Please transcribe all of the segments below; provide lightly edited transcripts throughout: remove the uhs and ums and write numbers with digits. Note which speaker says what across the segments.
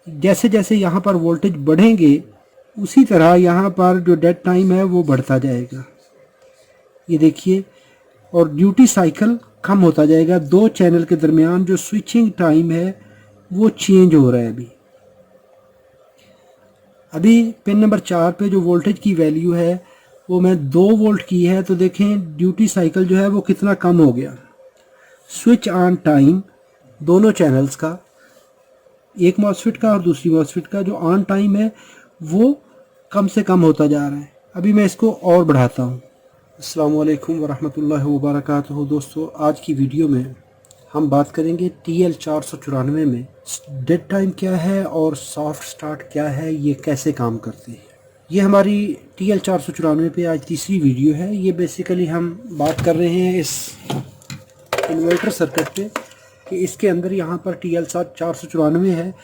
Speaker 1: जैसे जैसे यहाँ पर वोल्टेज बढ़ेंगे उसी तरह यहाँ पर जो डेड टाइम है वो बढ़ता जाएगा। ये देखिए, और ड्यूटी साइकिल कम होता जाएगा। दो चैनल के दरमियान जो स्विचिंग टाइम है वो चेंज हो रहा है। अभी पिन नंबर 4 पे जो वोल्टेज की वैल्यू है वो मैं 2 वोल्ट की है, तो देखें ड्यूटी साइकिल जो है वो कितना कम हो गया। स्विच ऑन टाइम दोनों चैनल्स का, एक मॉसफेट का और दूसरी मॉसफेट का, जो ऑन टाइम है वो कम से कम होता जा रहा है। अभी मैं इसको और बढ़ाता हूँ। अस्सलाम वालेकुम वरहमतुल्लाहि वबरकातुहू। दोस्तों, आज की वीडियो में हम बात करेंगे TL494 में डेड टाइम क्या है और सॉफ्ट स्टार्ट क्या है, ये कैसे काम करते हैं। ये हमारी TL494 पे आज तीसरी वीडियो है। ये बेसिकली हम बात कर रहे हैं इस इन्वर्टर सर्किट पे कि इसके अंदर यहाँ पर TL494 है।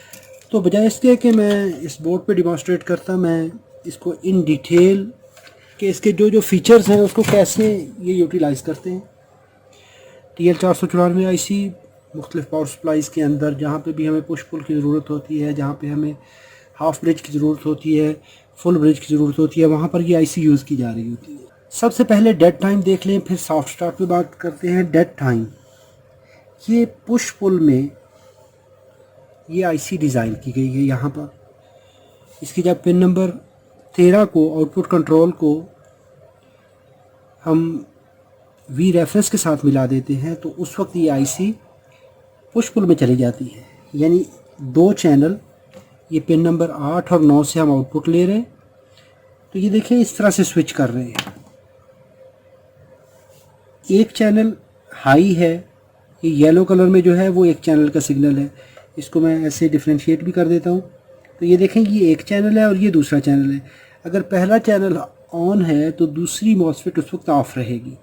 Speaker 1: तो बजाय इसके कि मैं इस बोर्ड पे डिमॉन्स्ट्रेट करता, मैं इसको इन डिटेल कि इसके जो जो फीचर्स हैं उसको कैसे ये यूटिलाइज़ करते हैं। TL494 IC मुख्तलिफ पावर सप्लाईज़ के अंदर जहाँ पे भी हमें पुश पुल की ज़रूरत होती है, जहाँ पे हमें हाफ ब्रिज की ज़रूरत होती है, फुल ब्रिज की ज़रूरत होती है, वहाँ पर ये IC यूज़ की जा रही होती है। सबसे पहले डेड टाइम देख लें, फिर सॉफ्ट स्टार्ट पे बात करते हैं। डेड टाइम, ये पुश पुल में ये IC डिज़ाइन की गई है। यहाँ पर इसकी जब पिन नंबर 13 को, आउटपुट कंट्रोल को हम V रेफरेंस के साथ मिला देते हैं तो उस वक्त ये IC पुश पुल में चली जाती है। यानी दो चैनल, ये पिन नंबर 8 और 9 से हम आउटपुट ले रहे हैं। तो ये देखें इस तरह से स्विच कर रहे हैं। एक चैनल हाई है, ये येलो कलर में जो है वो एक चैनल का सिग्नल है। इसको मैं ऐसे डिफ्रेंशिएट भी कर देता हूँ। तो ये देखें ये एक चैनल है और ये दूसरा चैनल है। अगर पहला चैनल ऑन है तो दूसरी मॉसफेट उस वक्त ऑफ रहेगी।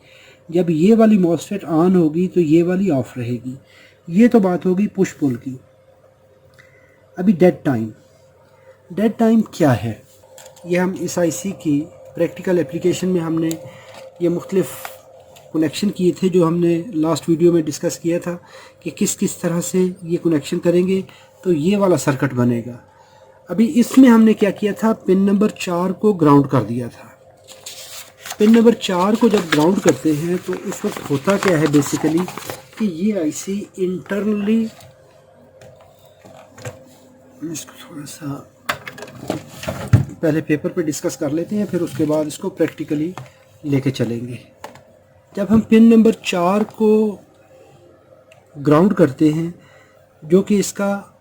Speaker 1: जब ये वाली मॉसफेट ऑन होगी तो ये वाली ऑफ रहेगी। ये तो बात होगी पुश पुल की। अभी डेड टाइम, डेड टाइम क्या है, ये हम इस IC की प्रैक्टिकल एप्लीकेशन में हमने ये मुख्तलिफ कनेक्शन किए थे, जो हमने लास्ट वीडियो में डिस्कस किया था कि किस किस तरह से ये कनेक्शन करेंगे तो ये वाला सर्किट बनेगा। अभी इसमें हमने क्या किया था, पिन नंबर 4 को ग्राउंड कर दिया था। पिन नंबर 4 को जब ग्राउंड करते हैं तो उस वक्त होता क्या है बेसिकली कि ये IC इंटरनली, इसको थोड़ा सा पहले पेपर पे डिस्कस कर लेते हैं, फिर उसके बाद इसको प्रैक्टिकली लेके चलेंगे। जब हम पिन नंबर 4 को ग्राउंड करते हैं, जो कि इसका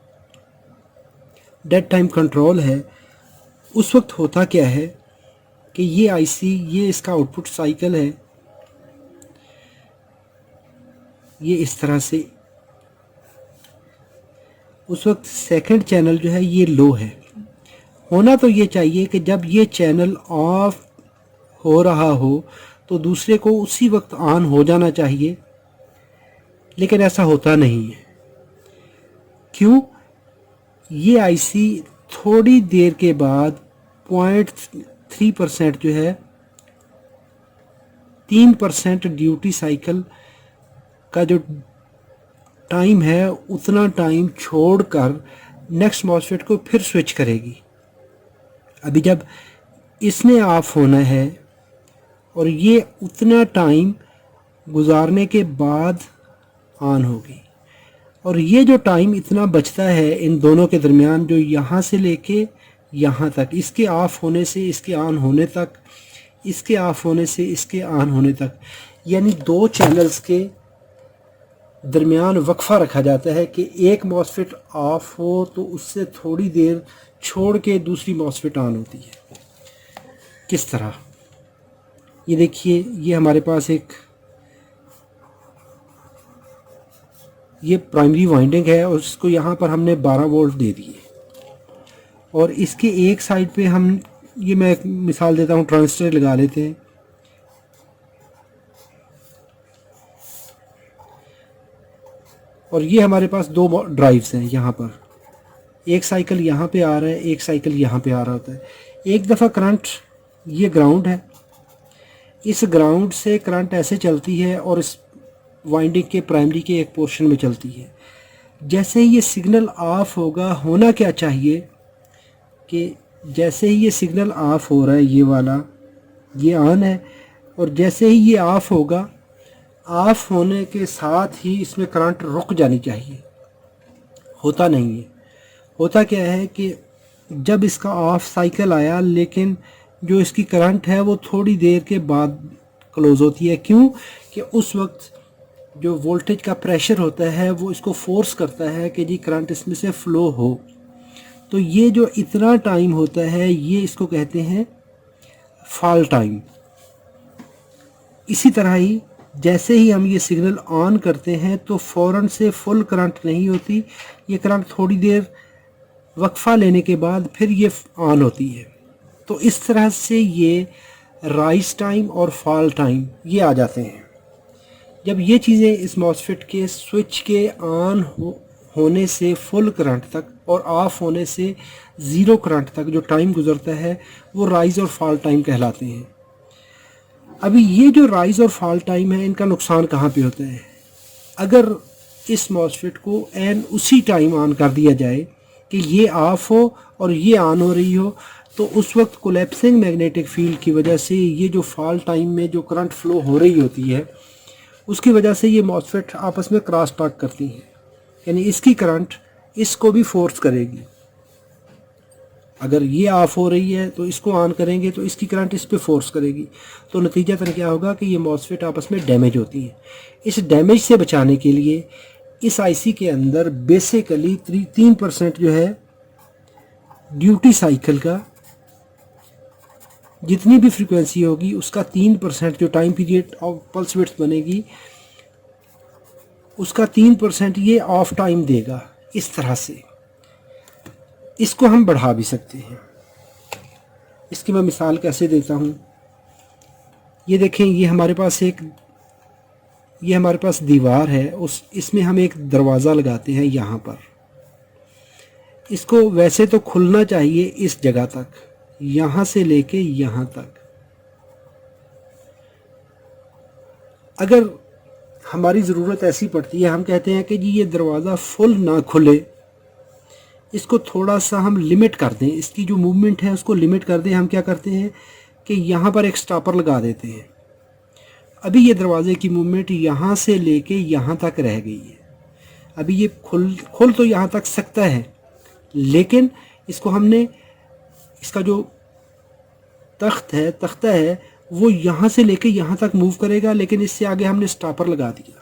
Speaker 1: डेड टाइम कंट्रोल है, उस वक्त होता क्या है कि ये IC, ये इसका आउटपुट साइकिल है, ये इस तरह से, उस वक्त सेकंड चैनल जो है ये लो है। होना तो ये चाहिए कि जब ये चैनल ऑफ हो रहा हो तो दूसरे को उसी वक्त ऑन हो जाना चाहिए, लेकिन ऐसा होता नहीं है। क्यों? ये IC थोड़ी देर के बाद 0.3% जो है, 3% ड्यूटी साइकिल का जो टाइम है उतना टाइम छोड़कर नेक्स्ट मॉसफेट को फिर स्विच करेगी। अभी जब इसने ऑफ होना है और ये उतना टाइम गुजारने के बाद ऑन होगी, और ये जो टाइम इतना बचता है इन दोनों के दरमियान, जो यहाँ से लेके यहाँ तक, इसके ऑफ होने से इसके ऑन होने तक, इसके ऑफ होने से इसके ऑन होने तक, यानी दो चैनल्स के दरमियान वक्फा रखा जाता है कि एक मॉसफेट ऑफ हो तो उससे थोड़ी देर छोड़ के दूसरी मॉसफेट ऑन होती है। किस तरह, ये देखिए, ये हमारे पास एक ये प्राइमरी वाइंडिंग है और उसको यहाँ पर हमने 12 वोल्ट दे दिए, और इसके एक साइड पे हम, ये मैं एक मिसाल देता हूँ, ट्रांजिस्टर लगा लेते हैं। और ये हमारे पास दो ड्राइव्स हैं। यहाँ पर एक साइकिल यहाँ पे आ रहा है, एक साइकिल यहाँ पे आ रहा होता है। एक दफ़ा करंट, ये ग्राउंड है, इस ग्राउंड से करंट ऐसे चलती है और इस वाइंडिंग के प्राइमरी के एक पोर्शन में चलती है। जैसे ही ये सिग्नल ऑफ होगा, होना क्या चाहिए कि जैसे ही ये सिग्नल ऑफ हो रहा है, ये वाला ये ऑन है, और जैसे ही ये ऑफ होगा, ऑफ होने के साथ ही इसमें करंट रुक जानी चाहिए। होता नहीं है। होता क्या है कि जब इसका ऑफ साइकिल आया, लेकिन जो इसकी करंट है वो थोड़ी देर के बाद क्लोज़ होती है। क्यों? कि उस वक्त जो वोल्टेज का प्रेशर होता है वो इसको फोर्स करता है कि जी करंट इसमें से फ़्लो हो। तो ये जो इतना टाइम होता है, ये इसको कहते हैं फॉल टाइम। इसी तरह ही जैसे ही हम ये सिग्नल ऑन करते हैं तो फ़ौरन से फुल करंट नहीं होती, ये करंट थोड़ी देर वक्फा लेने के बाद फिर ये ऑन होती है। तो इस तरह से ये राइज टाइम और फॉल टाइम ये आ जाते हैं। जब ये चीज़ें इस मॉसफेट के स्विच के ऑन होने से फुल करंट तक और ऑफ होने से ज़ीरो करंट तक जो टाइम गुजरता है वो राइज और फॉल टाइम कहलाते हैं। अभी ये जो राइज और फॉल टाइम है, इनका नुकसान कहाँ पे होता है? अगर इस मॉसफेट को एन उसी टाइम ऑन कर दिया जाए कि ये ऑफ हो और ये ऑन हो रही हो, तो उस वक्त कोलैप्सिंग मैग्नेटिक फील्ड की वजह से ये जो फॉल टाइम में जो करंट फ्लो हो रही होती है, उसकी वजह से ये मॉसफेट आपस में क्रॉस टॉक करती हैं, यानी इसकी करंट इसको भी फोर्स करेगी। अगर ये ऑफ हो रही है तो इसको ऑन करेंगे तो इसकी करंट इस पे फोर्स करेगी, तो नतीजतन क्या होगा कि ये मॉसफेट आपस में डैमेज होती हैं। इस डैमेज से बचाने के लिए इस आईसी के अंदर बेसिकली 3% जो है ड्यूटी साइकिल का, जितनी भी फ्रीक्वेंसी होगी उसका 3% जो time period of pulse width बनेगी, उसका 3% ये ऑफ टाइम देगा। इस तरह से इसको हम बढ़ा भी सकते हैं। इसकी मैं मिसाल कैसे देता हूँ, ये देखें, ये हमारे पास दीवार है, इसमें हम एक दरवाज़ा लगाते हैं यहाँ पर। इसको वैसे तो खुलना चाहिए इस जगह तक, यहाँ से लेके यहाँ तक। अगर हमारी ज़रूरत ऐसी पड़ती है, हम कहते हैं कि जी ये दरवाज़ा फुल ना खुले, इसको थोड़ा सा हम लिमिट कर दें, इसकी जो मूवमेंट है उसको लिमिट कर दें। हम क्या करते हैं कि यहाँ पर एक स्टॉपर लगा देते हैं। अभी ये दरवाज़े की मूवमेंट यहाँ से लेके यहाँ तक रह गई है। अभी ये खुल तो यहाँ तक सकता है, लेकिन इसको हमने, इसका जो तख्ता है वो यहाँ से लेके यहाँ तक मूव करेगा, लेकिन इससे आगे हमने स्टॉपर लगा दिया।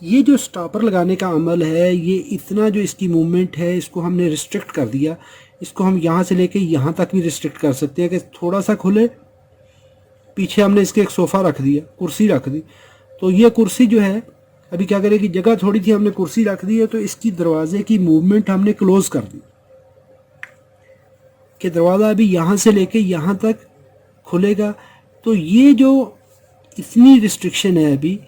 Speaker 1: ये जो स्टॉपर लगाने का अमल है, ये इतना जो इसकी मूवमेंट है इसको हमने रिस्ट्रिक्ट कर दिया। इसको हम यहाँ से लेके यहाँ तक भी रिस्ट्रिक्ट कर सकते हैं कि थोड़ा सा खुले। पीछे हमने इसके एक सोफ़ा रख दिया, कुर्सी रख दी, तो ये कुर्सी जो है अभी क्या करेगी, जगह थोड़ी थी, हमने कुर्सी रख दी है, तो इसकी दरवाजे की मूवमेंट हमने क्लोज़ कर दी कि दरवाज़ा अभी यहाँ से लेके यहाँ तक खुलेगा। तो ये जो इतनी रिस्ट्रिक्शन है अभी,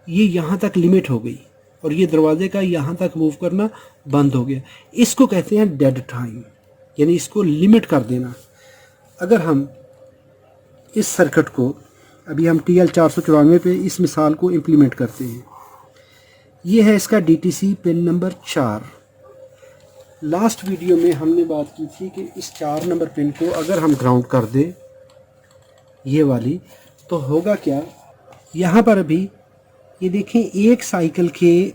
Speaker 1: ये यहाँ तक लिमिट हो गई और ये दरवाजे का यहाँ तक मूव करना बंद हो गया। इसको कहते हैं डेड टाइम, यानी इसको लिमिट कर देना। अगर हम इस सर्किट को, अभी हम TL494 पे इस मिसाल को इम्प्लीमेंट करते हैं। ये है इसका DTC pin number 4। Last video में हमने बात की थी कि इस 4 नंबर पिन को अगर हम ग्राउंड कर दें, ये वाली, तो होगा क्या। यहाँ पर अभी ये देखें, एक साइकिल के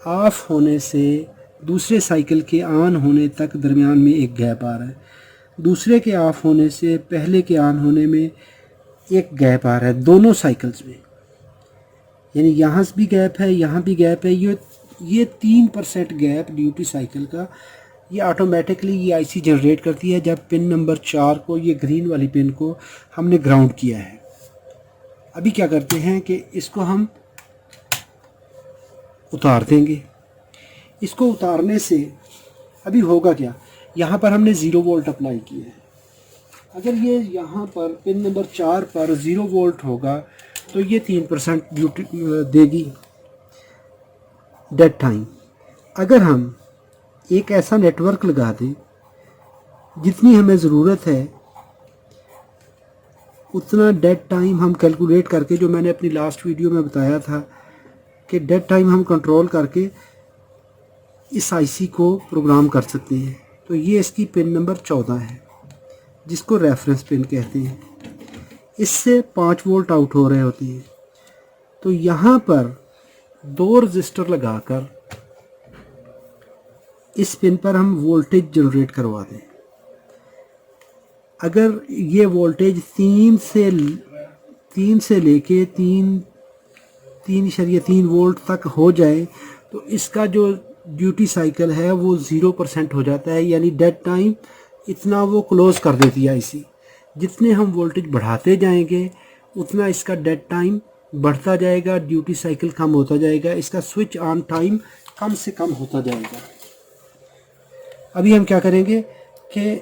Speaker 1: ऑफ होने से दूसरे साइकिल के ऑन होने तक दरमियान में एक गैप आ रहा है, दूसरे के ऑफ होने से पहले के ऑन होने में एक गैप आ रहा है, दोनों साइकिल्स में। यानी यहाँ भी गैप है, यहाँ भी गैप है। ये 3% गैप ड्यूटी साइकिल का ये ऑटोमेटिकली ये आईसी जनरेट करती है जब पिन नंबर 4 को, ये ग्रीन वाली पिन को हमने ग्राउंड किया है। अभी क्या करते हैं कि इसको हम उतार देंगे। इसको उतारने से अभी होगा क्या, यहाँ पर हमने 0 वोल्ट अप्लाई किया है। अगर ये यहाँ पर पिन नंबर 4 पर 0 वोल्ट होगा तो ये 3% ड्यूटी देगी, डेड टाइम। अगर हम एक ऐसा नेटवर्क लगा दें जितनी हमें ज़रूरत है उतना डेड टाइम हम कैलकुलेट करके, जो मैंने अपनी लास्ट वीडियो में बताया था कि डेड टाइम हम कंट्रोल करके इस आईसी को प्रोग्राम कर सकते हैं। तो ये इसकी पिन नंबर 14 है, जिसको रेफरेंस पिन कहते हैं। इससे 5 वोल्ट आउट हो रहे होते हैं। तो यहाँ पर 2 रजिस्टर लगाकर इस पिन पर हम वोल्टेज जनरेट करवा दें। अगर ये वोल्टेज 3 से लेके 3.3 वोल्ट तक हो जाए तो इसका जो ड्यूटी साइकिल है वो 0% हो जाता है, यानी डेड टाइम इतना वो क्लोज कर देती है आईसी। जितने हम वोल्टेज बढ़ाते जाएंगे उतना इसका डेड टाइम बढ़ता जाएगा, ड्यूटी साइकिल कम होता जाएगा, इसका स्विच ऑन टाइम कम से कम होता जाएगा। अभी हम क्या करेंगे कि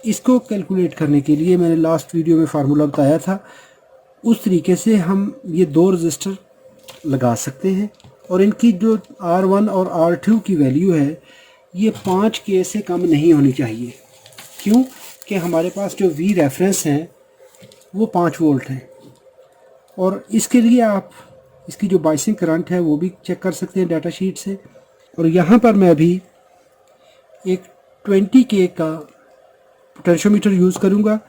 Speaker 1: इसको कैलकुलेट करने के लिए मैंने लास्ट वीडियो में फार्मूला बताया था, उस तरीके से हम ये 2 रजिस्टर लगा सकते हैं और इनकी जो R1 और R2 की वैल्यू है ये 5K से कम नहीं होनी चाहिए। क्यों कि हमारे पास जो V रेफरेंस हैं वो 5 वोल्ट हैं और इसके लिए आप इसकी जो बाइसिंग करंट है वो भी चेक कर सकते हैं डाटा शीट से। और यहाँ पर मैं अभी एक 20K का पोटेंशियोमीटर यूज़ करूँगा।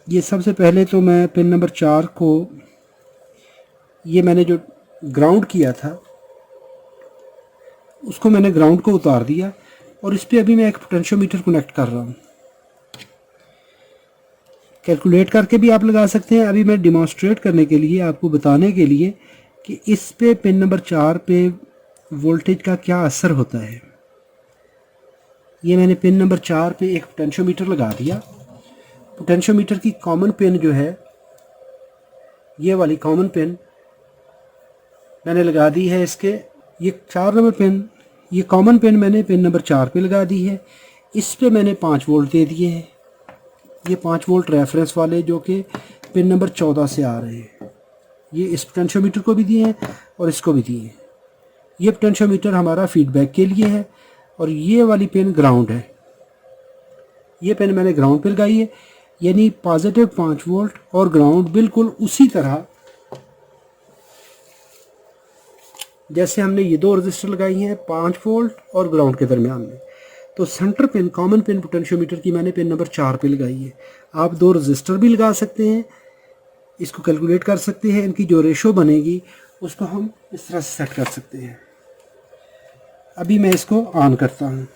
Speaker 1: ये सबसे पहले तो मैं पिन नंबर 4 को, ये मैंने जो ग्राउंड किया था उसको मैंने ग्राउंड को उतार दिया और इस पे अभी मैं एक पोटेंशियोमीटर कनेक्ट कर रहा हूँ। कैलकुलेट करके भी आप लगा सकते हैं। अभी मैं डिमॉन्स्ट्रेट करने के लिए, आपको बताने के लिए कि इस पे पिन नंबर 4 पे वोल्टेज का क्या असर होता है। ये मैंने पिन नंबर 4 पे एक पोटेंशियोमीटर लगा दिया। पोटेंशियोमीटर की कॉमन पिन जो है, ये वाली कॉमन पिन मैंने लगा दी है इसके, ये 4 नंबर पिन, ये कॉमन पिन मैंने पिन नंबर 4 पे लगा दी है। इस पे मैंने 5 वोल्ट दे दिए हैं। ये 5 वोल्ट रेफरेंस वाले जो कि पिन नंबर 14 से आ रहे हैं, ये इस पोटेंशियोमीटर को भी दिए हैं और इसको भी दिए हैं। ये पोटेंशियोमीटर हमारा फीडबैक के लिए है और ये वाली पिन ग्राउंड है। ये पिन मैंने ग्राउंड पे लगाई है, यानी पॉजिटिव 5 वोल्ट और ग्राउंड बिल्कुल उसी तरह जैसे हमने ये 2 रजिस्टर लगाई हैं 5 वोल्ट और ग्राउंड के दरमियान में। तो centre pin, common pin potentiometer की मैंने पिन नंबर 4 पे लगाई है। आप 2 रजिस्टर भी लगा सकते हैं, इसको कैलकुलेट कर सकते हैं। इनकी जो रेशो बनेगी उसको हम इस तरह से सेट कर सकते हैं। अभी मैं इसको ऑन करता हूँ।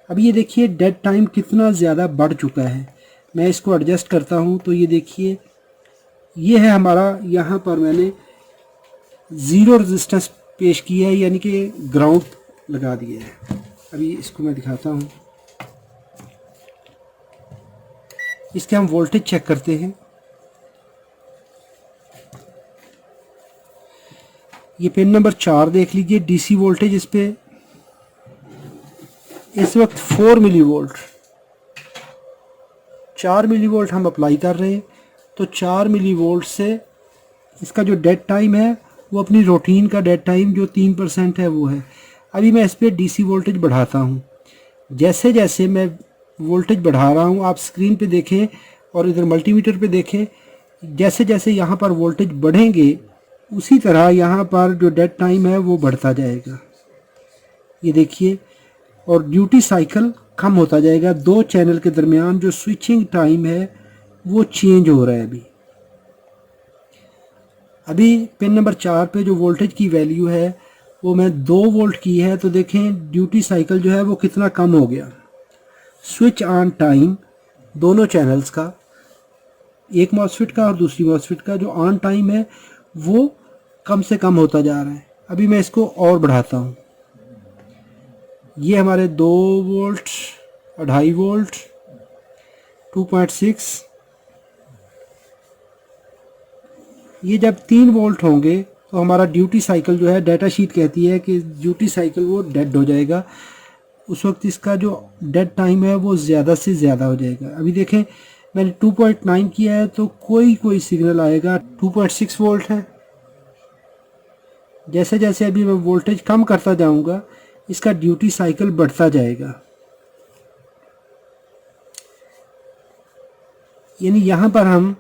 Speaker 1: अभी ये देखिए डेड टाइम कितना ज़्यादा बढ़ चुका है। मैं इसको एडजस्ट करता हूँ तो ये देखिए, ये है हमारा, यहाँ पर मैंने 0 रेजिस्टेंस पेश किया है, यानी कि ग्राउंड लगा दिया है। अभी इसको मैं दिखाता हूँ। इसके हम वोल्टेज चेक करते हैं। ये पिन नंबर 4 देख लीजिए, डीसी वोल्टेज इस पे इस वक्त 4 मिली वोल्ट, 4 मिली वोल्ट हम अप्लाई कर रहे हैं। तो 4 मिली वोल्ट से इसका जो डेड टाइम है वो अपनी रूटीन का डेड टाइम जो 3% है वो है। अभी मैं इस पर डीसी वोल्टेज बढ़ाता हूँ। जैसे जैसे मैं वोल्टेज बढ़ा रहा हूँ, आप स्क्रीन पे देखें और इधर मल्टीमीटर पे देखें, जैसे जैसे यहाँ पर वोल्टेज बढ़ेंगे उसी तरह यहाँ पर जो डेड टाइम है वो बढ़ता जाएगा। ये देखिए, और ड्यूटी साइकिल कम होता जाएगा। 2 चैनल के दरमियान जो स्विचिंग टाइम है वो चेंज हो रहा है। अभी पिन नंबर 4 पे जो वोल्टेज की वैल्यू है वो मैं 2 वोल्ट की है, तो देखें ड्यूटी साइकिल जो है वो कितना कम हो गया। स्विच ऑन टाइम दोनों चैनल्स का, एक मॉसफेट का और दूसरी मॉसफेट का, जो ऑन टाइम है वो कम से कम होता जा रहा है। अभी मैं इसको और बढ़ाता हूँ। ये हमारे 2 वोल्ट, 2.5 वोल्ट, 2.6, ये जब 3 वोल्ट होंगे तो हमारा ड्यूटी साइकिल जो है, डाटा शीट कहती है कि ड्यूटी साइकिल वो डेड हो जाएगा। उस वक्त इसका जो डेड टाइम है वो ज़्यादा से ज़्यादा हो जाएगा। अभी देखें मैंने 2.9 किया है तो कोई सिग्नल आएगा। 2.6 वोल्ट है। जैसे जैसे अभी मैं वोल्टेज कम करता जाऊंगा इसका ड्यूटी साइकिल बढ़ता जाएगा। यानी यहाँ पर हम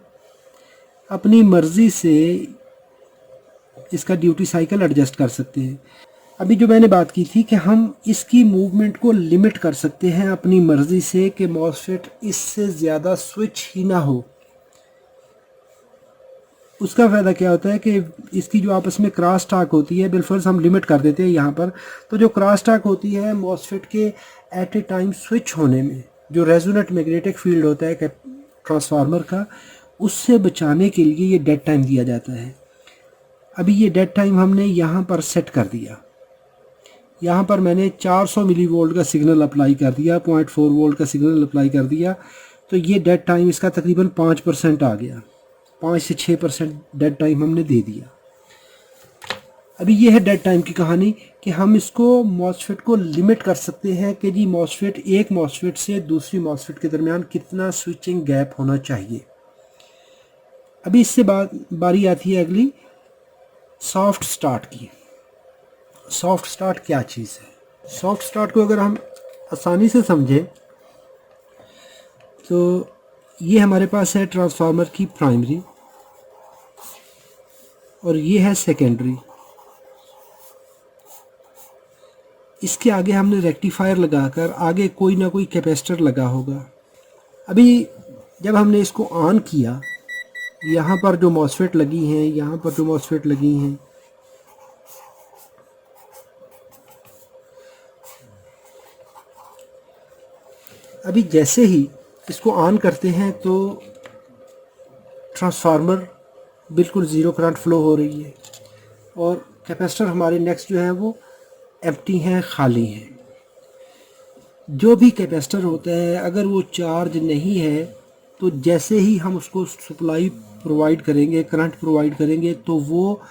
Speaker 1: अपनी मर्ज़ी से इसका ड्यूटी साइकिल एडजस्ट कर सकते हैं। अभी जो मैंने बात की थी कि हम इसकी मूवमेंट को लिमिट कर सकते हैं अपनी मर्ज़ी से कि मॉसफेट इससे ज़्यादा स्विच ही ना हो। उसका फ़ायदा क्या होता है कि इसकी जो आपस में क्रॉस टॉक होती है, बिलफर्ज हम लिमिट कर देते हैं यहाँ पर, तो जो क्रॉस टॉक होती है मॉसफेट के एट ए टाइम स्विच होने में, जो रेजोनेंट मैग्नेटिक फील्ड होता है ट्रांसफार्मर का, उससे बचाने के लिए ये डेड टाइम दिया जाता है। अभी ये डेड टाइम हमने यहाँ पर सेट कर दिया। यहाँ पर मैंने 400 मिली वोल्ट का सिग्नल अप्लाई कर दिया, 0.4 वोल्ट का सिग्नल अप्लाई कर दिया, तो ये डेड टाइम इसका तकरीबन 5% आ गया। 5 से 6% डेड टाइम हमने दे दिया। अभी ये है डेड टाइम की कहानी कि हम इसको मॉसफेट को लिमिट कर सकते हैं कि जी मॉसफेट, एक मॉसफेट से दूसरी मॉसफेट के दरमियान कितना स्विचिंग गैप होना चाहिए। अभी इससे बारी आती है अगली सॉफ्ट स्टार्ट की। सॉफ्ट स्टार्ट क्या चीज़ है? सॉफ्ट स्टार्ट को अगर हम आसानी से समझें तो ये हमारे पास है ट्रांसफार्मर की प्राइमरी और ये है सेकेंडरी। इसके आगे हमने रेक्टिफायर लगाकर आगे कोई ना कोई कैपेसिटर लगा होगा। अभी जब हमने इसको ऑन किया, यहाँ पर जो मॉसफेट लगी हैं, यहाँ पर जो मॉसफेट लगी हैं, अभी जैसे ही इसको ऑन करते हैं तो ट्रांसफार्मर बिल्कुल ज़ीरो करंट फ्लो हो रही है और कैपेसिटर हमारे नेक्स्ट जो है वो एम्प्टी हैं, खाली हैं। जो भी कैपेसिटर होता है अगर वो चार्ज नहीं है तो जैसे ही हम उसको सप्लाई प्रोवाइड करेंगे, करंट प्रोवाइड करेंगे, तो वो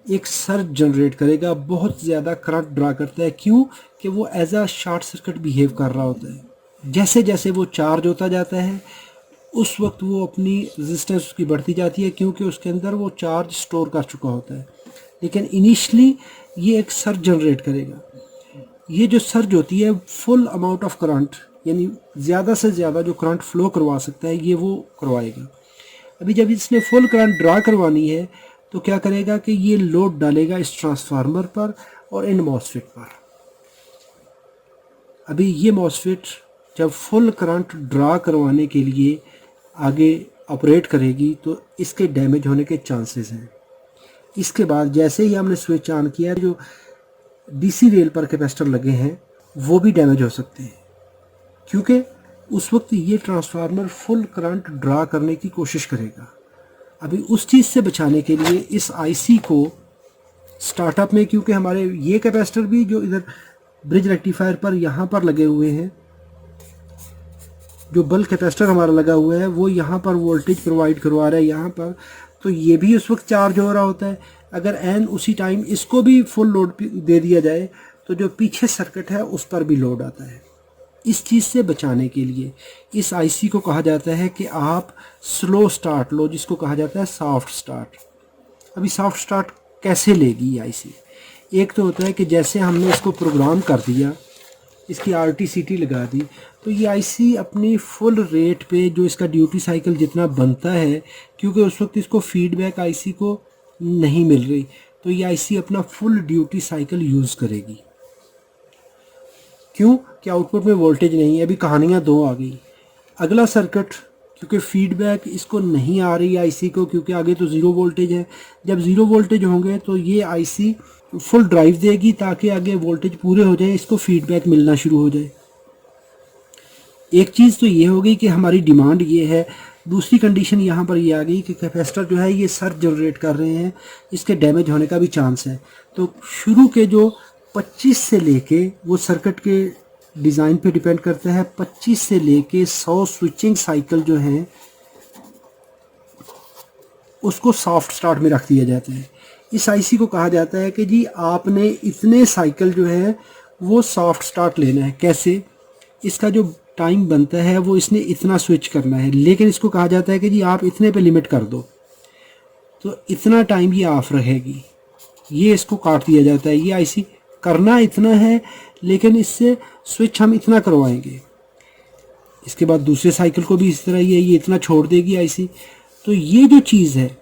Speaker 1: एक सर्ज जनरेट करेगा, बहुत ज़्यादा करंट ड्रा करता है। क्यों? कि वो as a short circuit behave कर रहा होता है। जैसे जैसे वो चार्ज होता जाता है उस वक्त वो अपनी रेजिस्टेंस उसकी बढ़ती जाती है, क्योंकि उसके अंदर वो चार्ज स्टोर कर चुका होता है। लेकिन इनिशियली ये एक सर्ज जनरेट करेगा। ये जो सर्ज होती है फुल अमाउंट ऑफ करंट, यानी ज़्यादा से ज़्यादा जो करंट फ्लो करवा सकता है ये वो करवाएगा। अभी जब इसने फुल करंट ड्रा करवानी है तो क्या करेगा कि ये लोड डालेगा इस ट्रांसफार्मर पर और इन मॉसफेट पर। अभी ये मॉसफेट जब फुल करंट ड्रा करवाने के लिए आगे ऑपरेट करेगी तो इसके डैमेज होने के चांसेस हैं। इसके बाद जैसे ही हमने स्विच ऑन किया, जो डीसी रेल पर कैपेसिटर लगे हैं वो भी डैमेज हो सकते हैं, क्योंकि उस वक्त ये ट्रांसफार्मर फुल करंट ड्रा करने की कोशिश करेगा। अभी उस चीज़ से बचाने के लिए इस आईसी को स्टार्टअप में, क्योंकि हमारे ये कैपेसिटर भी जो इधर ब्रिज रेक्टिफायर पर यहाँ पर लगे हुए हैं, जो बल्क कैपेसिटर हमारा लगा हुआ है वो यहाँ पर वोल्टेज प्रोवाइड करवा रहा है यहाँ पर, तो ये भी उस वक्त चार्ज हो रहा होता है। अगर एन उसी टाइम इसको भी फुल लोड दे दिया जाए तो जो पीछे सर्किट है उस पर भी लोड आता है। इस चीज़ से बचाने के लिए इस आईसी को कहा जाता है कि आप स्लो स्टार्ट लो, जिसको कहा जाता है सॉफ्ट स्टार्ट। अभी सॉफ्ट स्टार्ट कैसे लेगी आईसी? एक तो होता है कि जैसे हमने इसको प्रोग्राम कर दिया, इसकी RTCT लगा दी, तो ये आईसी अपनी फुल रेट पे जो इसका ड्यूटी साइकिल जितना बनता है, क्योंकि उस वक्त इसको फीडबैक आईसी को नहीं मिल रही, तो ये आईसी अपना फुल ड्यूटी साइकिल यूज़ करेगी। क्यों? कि आउटपुट में वोल्टेज नहीं है। अभी कहानियाँ दो आ गई। अगला सर्किट, क्योंकि फीडबैक इसको नहीं आ रही आईसी को, क्योंकि आगे तो ज़ीरो वोल्टेज है। जब ज़ीरो वोल्टेज होंगे तो ये आईसी फुल ड्राइव देगी ताकि आगे वोल्टेज पूरे हो जाए, इसको फीडबैक मिलना शुरू हो जाए। एक चीज़ तो ये हो गई कि हमारी डिमांड ये है। दूसरी कंडीशन यहाँ पर ये आ गई कि कैपेसिटर जो है ये सर्ज जनरेट कर रहे हैं, इसके डैमेज होने का भी चांस है। तो शुरू के जो 25 से लेके, वो सर्किट के डिज़ाइन पे डिपेंड करता है, 25 से लेके 100 स्विचिंग साइकिल जो हैं उसको सॉफ्ट स्टार्ट में रख दिया जाता है। इस आईसी को कहा जाता है कि जी आपने इतने साइकिल जो है वो सॉफ्ट स्टार्ट लेना है। कैसे? इसका जो टाइम बनता है वो इसने इतना स्विच करना है, लेकिन इसको कहा जाता है कि जी आप इतने पे लिमिट कर दो, तो इतना टाइम ये ऑफ रहेगी। ये इसको काट दिया जाता है। ये आईसी करना इतना है, लेकिन इससे स्विच हम इतना करवाएंगे। इसके बाद दूसरे साइकिल को भी इस तरह ही है, ये इतना छोड़ देगी आईसी। तो ये जो चीज़ है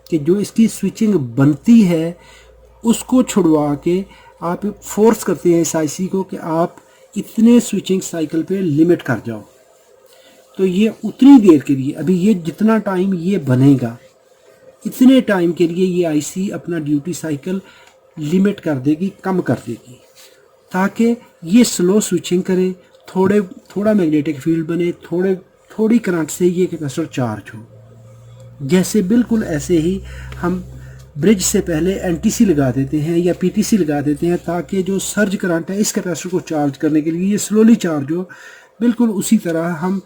Speaker 1: कि जो इसकी स्विचिंग बनती है उसको छुड़वा के आप फोर्स करते हैं इस आईसी को कि आप इतने स्विचिंग साइकिल पे लिमिट कर जाओ। तो ये उतनी देर के लिए, अभी ये जितना टाइम ये बनेगा इतने टाइम के लिए ये आईसी अपना ड्यूटी साइकिल लिमिट कर देगी, कम कर देगी, ताकि ये स्लो स्विचिंग करे, थोड़ा मैग्नेटिक फील्ड बने, थोड़ी करंट से ये कैपेसिटर चार्ज हो। जैसे बिल्कुल ऐसे ही हम ब्रिज से पहले एनटीसी लगा देते हैं या पीटीसी लगा देते हैं ताकि जो सर्ज करंट है इस कैपेसिटर को चार्ज करने के लिए ये स्लोली चार्ज हो। बिल्कुल उसी तरह हम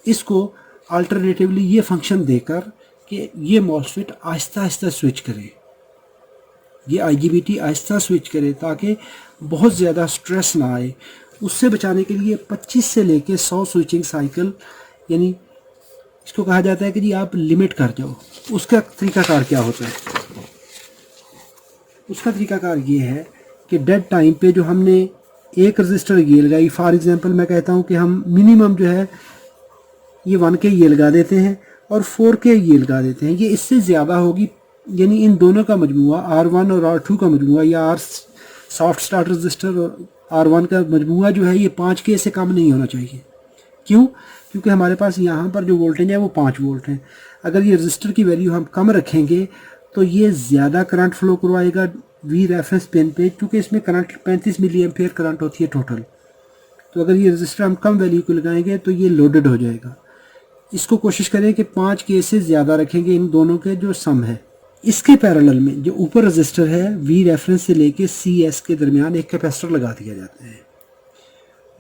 Speaker 1: इसको अल्टरनेटिवली ये फंक्शन देकर कि ये मॉसफेट आहिस्ता आहिस्ता स्विच करे, ये आईजीबीटी आहिस्ता स्विच करे ताकि बहुत ज़्यादा स्ट्रेस ना आए। उससे बचाने के लिए 25 से लेके 100 स्विचिंग साइकिल, यानी इसको कहा जाता है कि जी आप लिमिट कर जाओ। उसका तरीकाकार क्या होता है? उसका तरीकाकार ये है कि डेड टाइम पे जो हमने एक रजिस्टर ये लगाई, फॉर एग्जांपल मैं कहता हूँ कि हम मिनिमम जो है ये 1K ये लगा देते हैं और 4K ये लगा देते हैं। ये इससे ज़्यादा होगी, यानी इन दोनों का मजमूआ R1 और R2 का मजमूआ या R सॉफ्ट स्टार्ट रजिस्टर और R1 का मजमूआ जो है ये 5K से कम नहीं होना चाहिए। क्यों? क्योंकि हमारे पास यहाँ पर जो वोल्टेज है वो 5 वोल्ट है। अगर ये रजिस्टर की वैल्यू हम कम रखेंगे तो ये ज़्यादा करंट फ्लो करवाएगा वी रेफरेंस पिन पे, क्योंकि इसमें करंट 35 मिली एम्पियर करंट होती है टोटल। तो अगर ये रजिस्टर हम कम वैल्यू को लगाएंगे तो ये लोडेड हो जाएगा। इसको कोशिश करें कि 5K से ज़्यादा रखेंगे इन दोनों के जो सम है। इसके पैरेलल में जो ऊपर रजिस्टर है वी रेफरेंस से लेके CS के दरमियान एक कैपेसिटर लगा दिया जाता है।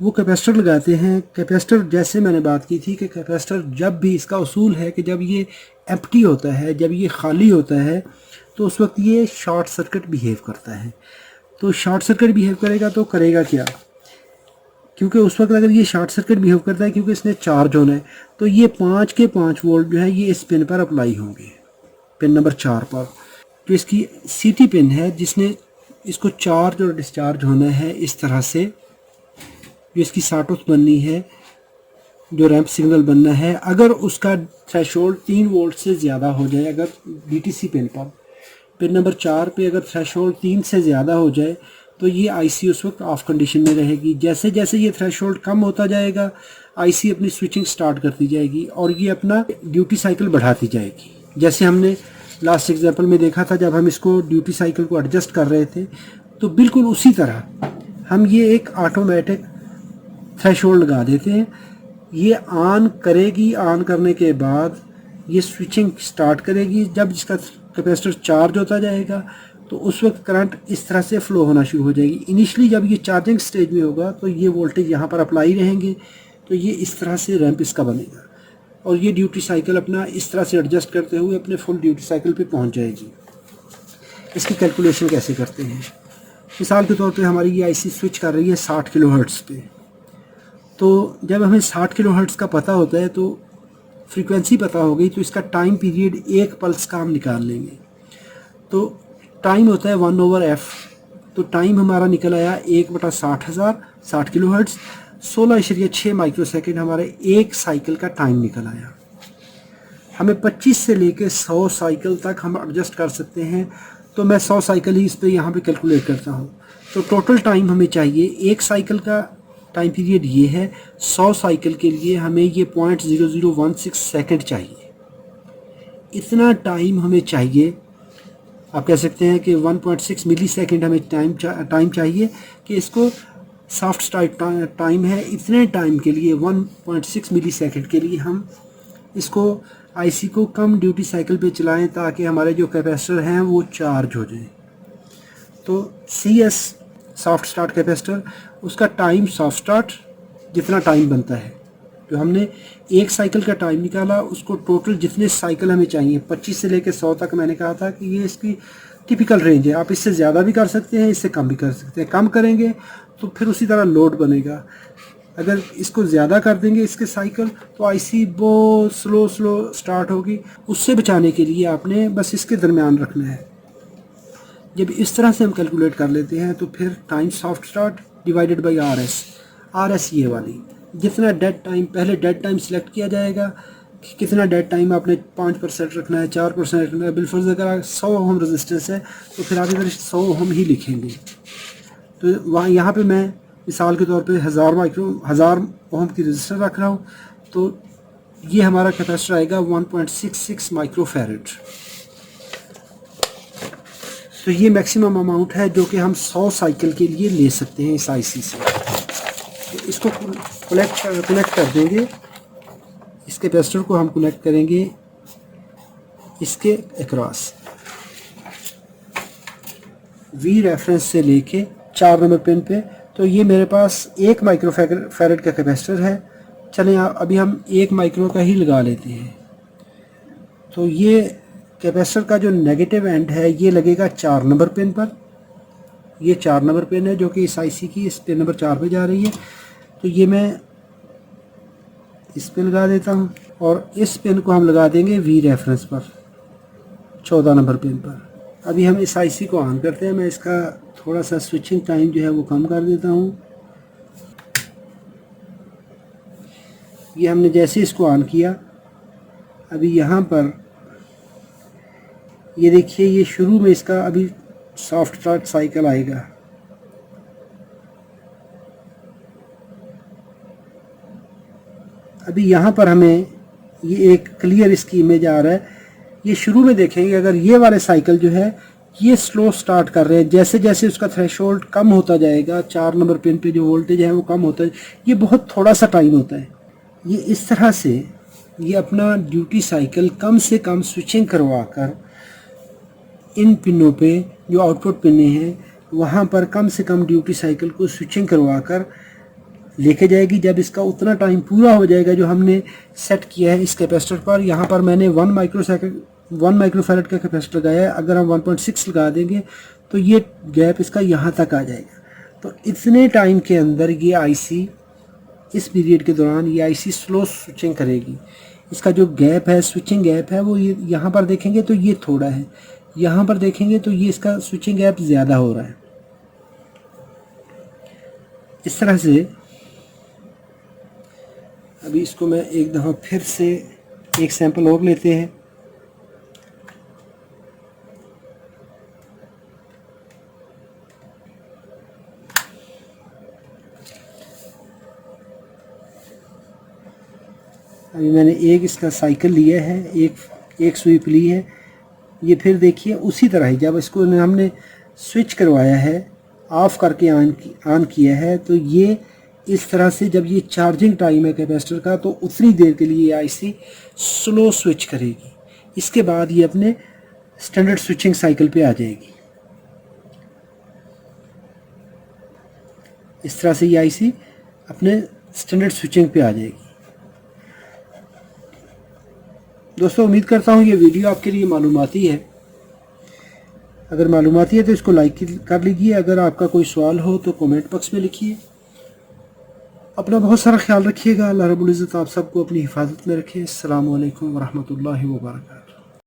Speaker 1: वो कैपेसिटर लगाते हैं। कैपेसिटर जैसे मैंने बात की थी कि कैपेसिटर जब भी, इसका उसूल है कि जब ये एम्प्टी होता है, जब ये खाली होता है तो उस वक्त ये शॉर्ट सर्किट बिहेव करता है। तो शॉर्ट सर्किट बिहेव करेगा तो करेगा क्या? क्योंकि उस वक्त अगर ये शॉर्ट सर्किट बिहेव करता है, क्योंकि इसने चार्ज होना है, तो ये 5 के 5 वोल्ट जो है ये इस पिन पर अप्लाई होंगे, पिन नंबर 4 पर। तो इसकी CT पिन है जिसने इसको चार्ज और डिस्चार्ज होना है इस तरह से, जो इसकी साटोस बननी है, जो रैंप सिग्नल बनना है। अगर उसका थ्रेशोल्ड 3 वोल्ट से ज़्यादा हो जाए, अगर DTC पिन पर पिन नंबर 4 पे अगर थ्रेशोल्ड 3 से ज़्यादा हो जाए तो ये आईसी उस वक्त ऑफ कंडीशन में रहेगी। जैसे जैसे ये थ्रेशोल्ड कम होता जाएगा आईसी अपनी स्विचिंग स्टार्ट करती जाएगी और ये अपना ड्यूटी साइकिल बढ़ाती जाएगी। जैसे हमने लास्ट एग्जांपल में देखा था जब हम इसको ड्यूटी साइकिल को एडजस्ट कर रहे थे, तो बिल्कुल उसी तरह हम ये एक ऑटोमेटिक थ्रेशोल्ड लगा देते हैं। ये ऑन करेगी, ऑन करने के बाद ये स्विचिंग स्टार्ट करेगी। जब इसका कैपेसिटर चार्ज होता जाएगा तो उस वक्त करंट इस तरह से फ्लो होना शुरू हो जाएगी। इनिशियली जब ये चार्जिंग स्टेज में होगा तो ये वोल्टेज यहाँ पर अप्लाई रहेंगे, तो ये इस तरह से रैंप इसका बनेगा और ये ड्यूटी साइकिल अपना इस तरह से एडजस्ट करते हुए अपने फुल ड्यूटी साइकिल पे पहुँच जाएगी। इसकी कैलकुलेशन कैसे करते हैं? मिसाल के तौर पे हमारी ये आईसी स्विच कर रही है 60 किलोहर्ट्ज़ पे। तो जब हमें 60 किलोहर्ट्ज़ का पता होता है तो फ्रीक्वेंसी पता हो गई, तो इसका टाइम पीरियड एक पल्स का हम निकाल लेंगे। तो टाइम होता है 1/f। तो टाइम हमारा निकल आया 1/60,000 60 किलोहर्ट्ज़, 16.6 माइक्रोसेकंड हमारे एक साइकिल का टाइम निकल आया। हमें 25 से लेके 100 साइकिल तक हम एडजस्ट कर सकते हैं। तो मैं 100 साइकिल ही इस पर यहाँ पे कैलकुलेट करता हूँ। तो टोटल टाइम हमें चाहिए, एक साइकिल का टाइम पीरियड ये है, 100 साइकिल के लिए हमें ये 0.0016 सेकंड चाहिए। इतना टाइम हमें चाहिए। आप कह सकते हैं कि 1.6 मिली सेकेंड हमें टाइम चाहिए कि इसको सॉफ्ट स्टार्ट टाइम है। इतने टाइम के लिए 1.6 मिली सेकेंड के लिए हम इसको आईसी को कम ड्यूटी साइकिल पे चलाएं ताकि हमारे जो कैपेसिटर हैं वो चार्ज हो जाएं। तो CS सॉफ्ट स्टार्ट कैपेसिटर, उसका टाइम सॉफ्ट स्टार्ट जितना टाइम बनता है, जो हमने एक साइकिल का टाइम निकाला, उसको टोटल जितने साइकिल हमें चाहिए 25 से लेकर 100 तक, मैंने कहा था कि ये इसकी टिपिकल रेंज है। आप इससे ज़्यादा भी कर सकते हैं, इससे कम भी कर सकते हैं। कम करेंगे तो फिर उसी तरह लोड बनेगा। अगर इसको ज़्यादा कर देंगे इसके साइकिल तो आईसी बहुत स्लो स्टार्ट होगी। उससे बचाने के लिए आपने बस इसके दरमियान रखना है। जब इस तरह से हम कैलकुलेट कर लेते हैं तो फिर time soft start divided by RS ये वाली, जितना डेड टाइम, पहले डेड टाइम सिलेक्ट किया जाएगा कि कितना डेड टाइम आपने 5% रखना है, 4% रखना है। बिलफर्ज अगर 100 ओम रेजिस्टेंस है तो फिर आप इधर 100 ओम ही लिखेंगे। तो वहाँ यहाँ पे मैं मिसाल के तौर पे 1000 ओम की रजिस्टर रख रहा हूँ, तो ये हमारा कैपेसिटर आएगा 1.66 माइक्रोफैरड। तो ये मैक्सिमम अमाउंट है जो कि हम 100 साइकिल के लिए ले सकते हैं इस आईसी से। तो इसको कनेक्ट कर देंगे, इस कैपेसिटर को हम कनेक्ट करेंगे इसके अक्रॉस, वी रेफरेंस से लेके 4 नंबर पिन पे। तो ये मेरे पास 1 माइक्रोफैरड का कैपेसिटर है। चलें अभी हम 1 माइक्रो का ही लगा लेते हैं। तो ये कैपेसिटर का जो नेगेटिव एंड है ये लगेगा 4 नंबर पिन पर। ये 4 नंबर पिन है जो कि इस आईसी की इस पिन नंबर 4 पे जा रही है। तो ये मैं इस पे लगा देता हूँ और इस पिन को हम लगा देंगे वी रेफरेंस पर 14 नंबर पिन पर। अभी हम इस आईसी को ऑन करते हैं। मैं इसका थोड़ा सा स्विचिंग टाइम जो है वो कम कर देता हूँ। ये हमने जैसे इसको ऑन किया, अभी यहाँ पर ये देखिए, ये शुरू में इसका अभी सॉफ्ट स्टार्ट साइकिल आएगा। अभी यहाँ पर हमें ये एक क्लियर इसकी इमेज आ रहा है। ये शुरू में देखेंगे अगर ये वाले साइकिल जो है ये स्लो स्टार्ट कर रहे हैं, जैसे जैसे उसका थ्रेशोल्ड कम होता जाएगा, 4 नंबर पिन पे जो वोल्टेज है वो कम होता है, ये बहुत थोड़ा सा टाइम होता है। ये इस तरह से ये अपना ड्यूटी साइकिल कम से कम स्विचिंग करवा कर इन पिनों पे जो आउटपुट पिने हैं वहाँ पर कम से कम ड्यूटी साइकिल को स्विचिंग करवा कर लेके जाएगी। जब इसका उतना टाइम पूरा हो जाएगा जो हमने सेट किया है इस कैपेसिटर पर, यहाँ पर मैंने 1 माइक्रोफैरड का कैपेसिटर लगाया है। अगर हम 1.6 लगा देंगे तो ये गैप इसका यहाँ तक आ जाएगा। तो इतने टाइम के अंदर ये आईसी, इस पीरियड के दौरान ये आईसी स्लो स्विचिंग करेगी। इसका जो गैप है, स्विचिंग गैप है, वो ये यहाँ पर देखेंगे तो ये थोड़ा है, यहाँ पर देखेंगे तो ये इसका स्विचिंग गैप ज़्यादा हो रहा है। इस तरह से अभी इसको मैं एक दफ़ा फिर से एक सैंपल और लेते हैं। अभी मैंने एक इसका साइकिल लिया है, एक स्वीप ली है। ये फिर देखिए उसी तरह ही जब इसको हमने स्विच करवाया है, ऑफ़ करके ऑन किया है, तो ये इस तरह से जब ये चार्जिंग टाइम है कैपेसिटर का तो उतनी देर के लिए आईसी स्लो स्विच करेगी। इसके बाद ये अपने स्टैंडर्ड स्विचिंग साइकिल पे आ जाएगी। इस तरह से ये आईसी अपने स्टैंडर्ड स्विचिंग पे आ जाएगी। दोस्तों, उम्मीद करता हूँ ये वीडियो आपके लिए मालूमाती है। अगर मालूमाती है तो इसको लाइक कर लीजिए। अगर आपका कोई सवाल हो तो कमेंट बॉक्स में लिखिए। अपना बहुत सारा ख्याल रखिएगा। अल्लाह रब्बुल इज़्ज़त आप सबको अपनी हिफाजत में रखे। अस्सलामु अलैकुम वरहमतुल्लाहि वबरकातुहू।